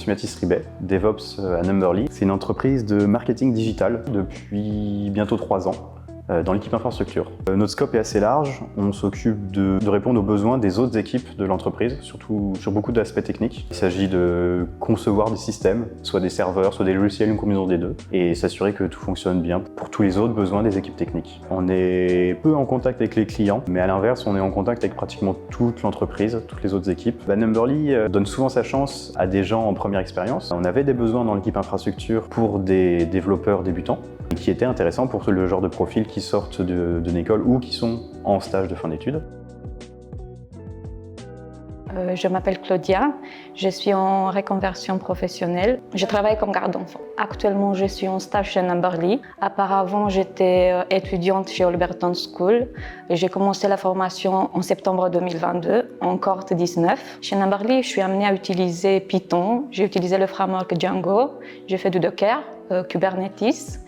suis Mathis Ribet, DevOps à Numberly. C'est une entreprise de marketing digital depuis bientôt 3 ans. Dans l'équipe infrastructure. Notre scope est assez large, on s'occupe de répondre aux besoins des autres équipes de l'entreprise, surtout sur beaucoup d'aspects techniques. Il s'agit de concevoir des systèmes, soit des serveurs, soit des logiciels, une combinaison des deux, et s'assurer que tout fonctionne bien pour tous les autres besoins des équipes techniques. On est peu en contact avec les clients, mais à l'inverse, on est en contact avec pratiquement toute l'entreprise, toutes les autres équipes. Numberly donne souvent sa chance à des gens en première expérience. On avait des besoins dans l'équipe infrastructure pour des développeurs débutants, qui étaient intéressants pour le genre de profil qui sortent d'une école ou qui sont en stage de fin d'études. Je m'appelle Claudia, je suis en reconversion professionnelle. Je travaille comme garde d'enfants. Actuellement, je suis en stage chez Numberly. Auparavant, j'étais étudiante chez Holberton School. J'ai commencé la formation en septembre 2022, en cohorte 19. Chez Numberly, je suis amenée à utiliser Python. J'ai utilisé le framework Django. J'ai fait du Docker, Kubernetes,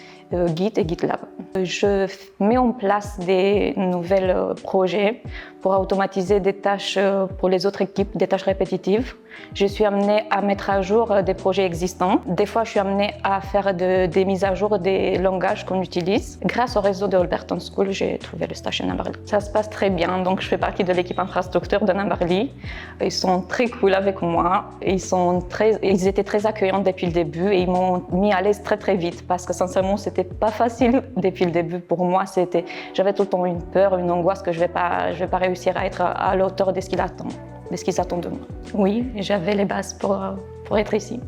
Git et GitLab. Je mets en place des nouveaux projets pour automatiser des tâches pour les autres équipes, des tâches répétitives. Je suis amenée à mettre à jour des projets existants. Des fois, je suis amenée à faire des mises à jour des langages qu'on utilise. Grâce au réseau de Holberton School, j'ai trouvé le stage chez Numberly. Ça se passe très bien, donc je fais partie de l'équipe infrastructure de Numberly. Ils sont très cool avec moi. Ils étaient très accueillants depuis le début et ils m'ont mis à l'aise très vite parce que sincèrement, c'était pas facile depuis le début. Pour moi, j'avais tout le temps une peur, une angoisse que je vais pas réussir à être à la hauteur de ce qu'ils attendent de moi. Oui, j'avais les bases pour être ici.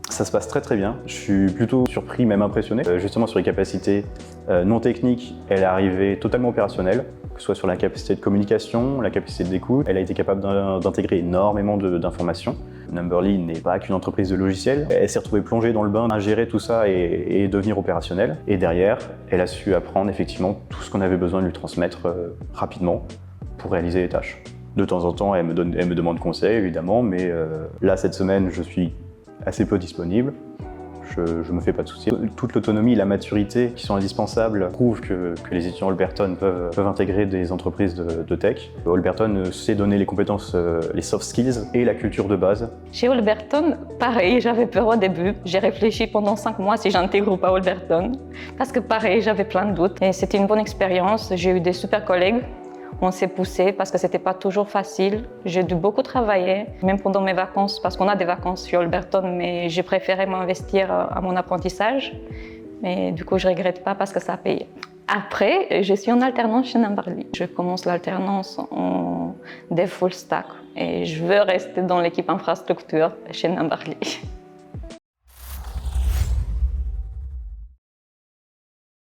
Ça se passe très bien. Je suis plutôt surpris, même impressionné. Justement sur les capacités non techniques, elle est arrivée totalement opérationnelle, que ce soit sur la capacité de communication, la capacité d'écoute. Elle a été capable d'intégrer énormément d'informations. Numberly n'est pas qu'une entreprise de logiciels. Elle s'est retrouvée plongée dans le bain à gérer tout ça et devenir opérationnelle. Et derrière, elle a su apprendre effectivement tout ce qu'on avait besoin de lui transmettre rapidement pour réaliser les tâches. De temps en temps, elle me demande conseil, évidemment, mais là, cette semaine, je suis assez peu disponible. Je me fais pas de soucis. Toute l'autonomie et la maturité qui sont indispensables prouvent que les étudiants Holberton peuvent intégrer des entreprises de tech. Holberton sait donner les compétences, les soft skills et la culture de base. Chez Holberton, pareil, j'avais peur au début. J'ai réfléchi pendant 5 mois si j'intègre ou pas Holberton. Parce que pareil, j'avais plein de doutes. Et c'était une bonne expérience. J'ai eu des super collègues. On s'est poussé parce que c'était pas toujours facile. J'ai dû beaucoup travailler, même pendant mes vacances, parce qu'on a des vacances chez Holberton, mais j'ai préféré m'investir à mon apprentissage. Mais du coup, je regrette pas parce que ça a payé. Après, je suis en alternance chez Numberly. Je commence l'alternance en dev full stack et je veux rester dans l'équipe infrastructure chez Numberly.